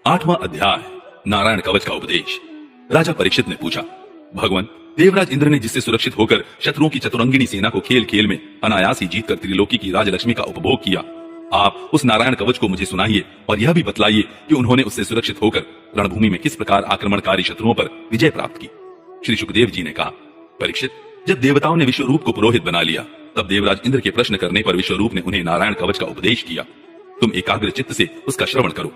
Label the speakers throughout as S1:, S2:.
S1: 8वां अध्याय नारायण कवच का उपदेश। राजा परीक्षित ने पूछा, भगवान, देवराज इंद्र ने जिससे सुरक्षित होकर शत्रुओं की चतुरंगिनी सेना को खेल खेल में अनायास ही जीतकर त्रिलोकी की राजलक्ष्मी का उपभोग किया, आप उस नारायण कवच को मुझे सुनाइए और यह भी बतलाइए कि उन्होंने उससे सुरक्षित होकर रणभूमि में किस प्रकार आक्रमणकारी शत्रुओं पर विजय प्राप्त की। श्री सुखदेव जी ने कहा, परीक्षित, जब देवताओं ने विश्वरूप को पुरोहित बना लिया, तब देवराज इंद्र के प्रश्न करने पर विश्वरूप ने उन्हें नारायण कवच का उपदेश किया। तुम एकाग्र चित्त से उसका श्रवण करो।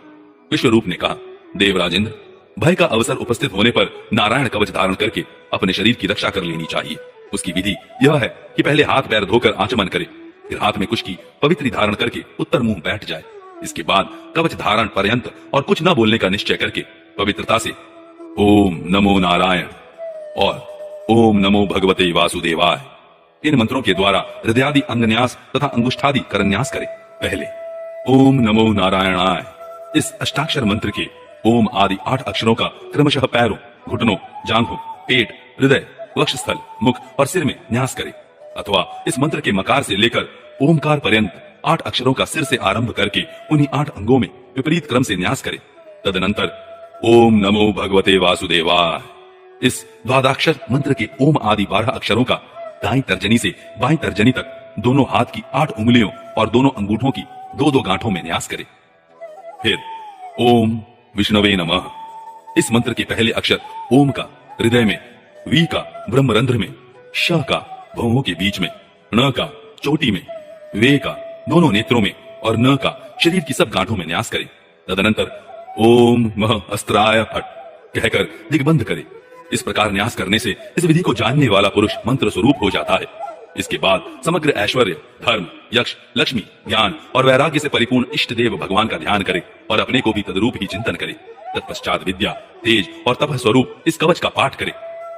S1: विश्वरूप ने कहा, देवराज इंद्र, भय का अवसर उपस्थित होने पर नारायण कवच धारण करके अपने शरीर की रक्षा कर लेनी चाहिए। उसकी विधि यह है कि पहले हाथ पैर धोकर आचमन करे, फिर हाथ में कुछ की पवित्री धारण करके उत्तर मुंह बैठ जाए। इसके बाद कवच धारण पर्यंत और कुछ न बोलने का निश्चय करके पवित्रता से ओम नमो नारायण और ओम नमो भगवते वासुदेवाय इन मंत्रों के द्वारा हृदयादि अंगन्यास तथा अंगुष्ठादि करन्यास करे। पहले ओम नमो नारायणाय इस अष्टाक्षर मंत्र के ओम आदि 8 अक्षरों का क्रमशः पैरों, घुटनों, जांघों, पेट, हृदय, वक्षस्थल, मुख और सिर में न्यास करे, अथवा इस मंत्र के मकार से लेकर ओमकार पर्यंत 8 अक्षरों का सिर से आरंभ करके उन्हीं 8 अंगों में विपरीत क्रम से न्यास करे। तदनंतर ओम नमो भगवते वासुदेवाय इस द्वादशाक्षर मंत्र के ओम आदि 12 अक्षरों का दाईं तर्जनी से बाईं तर्जनी तक दोनों हाथ की 8 उंगलियों और दोनों अंगूठों की 2-2 गांठों में न्यास करे। फिर ओम विष्णवे नमः इस मंत्र के पहले अक्षर ओम का हृदय में, वी का ब्रह्मरंध्र में, श का भौहों के बीच में, ण का चोटी में, वे का दोनों नेत्रों में और न का शरीर की सब गांठों में न्यास करे। तदनंतर ओम मह अस्त्राय फट कहकर दिग्बंध करे। इस प्रकार न्यास करने से इस विधि को जानने वाला पुरुष मंत्र स्वरूप हो जाता है। इसके बाद समग्र ऐश्वर्य, धर्म, यक्ष, लक्ष्मी, ज्ञान और वैराग्य से परिपूर्ण इष्ट देव भगवान का ध्यान करे और अपने को भी तदरूप ही चिंतन करे। तत्पश्चात विद्या, तेज और तप स्वरूप इस कवच का पाठ करे।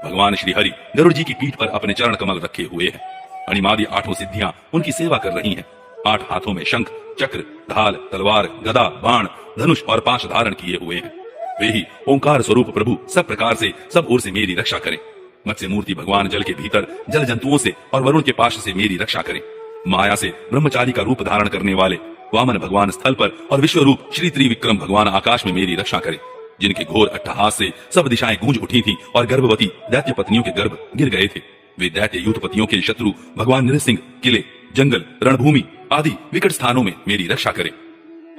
S1: भगवान श्री हरि गरुड़ जी की पीठ पर अपने चरण कमल रखे हुए हैं। अणिमादि 8 सिद्धियां उनकी सेवा कर रही हैं। 8 हाथों में शंख, चक्र, ढाल, तलवार, गदा, बाण, धनुष और पाश धारण किए हुए हैं। वे ही ओंकार स्वरूप प्रभु सब प्रकार से सब ओर से मेरी रक्षा करें। मत्स्य मूर्ति भगवान जल के भीतर जल जंतुओं से और वरुण के पाश से मेरी रक्षा करें। माया से ब्रह्मचारी का रूप धारण करने वाले वामन भगवान स्थल पर और विश्व रूप श्री त्रिविक्रम भगवान आकाश में मेरी रक्षा करें। जिनके घोर अट्टहास से सब दिशाएं गूंज उठी थी और गर्भवती दैत्य पत्नियों के गर्भ गिर गए थे, वे दैत्य यूथपतियों के शत्रु भगवान नृसिंह किले, जंगल, रणभूमि आदि विकट स्थानों में मेरी रक्षा करें।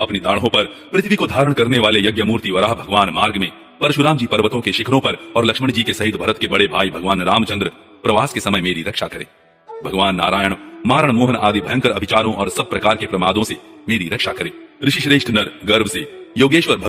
S1: अपनी दाढ़ों पर पृथ्वी को धारण करने वाले यज्ञ मूर्ति वराह भगवान मार्ग में, परशुराम जी पर्वतों के शिखरों पर और लक्ष्मण जी के सहित भरत के बड़े भाई भगवान रामचंद्र प्रवास के समय मेरी रक्षा करें। भगवान नारायण मारण मोहन आदि भयंकर अभिचारों और सब प्रकार के प्रमादों से मेरी रक्षा करें। ऋषि श्रेष्ठ नर गर्भ से योगेश्वर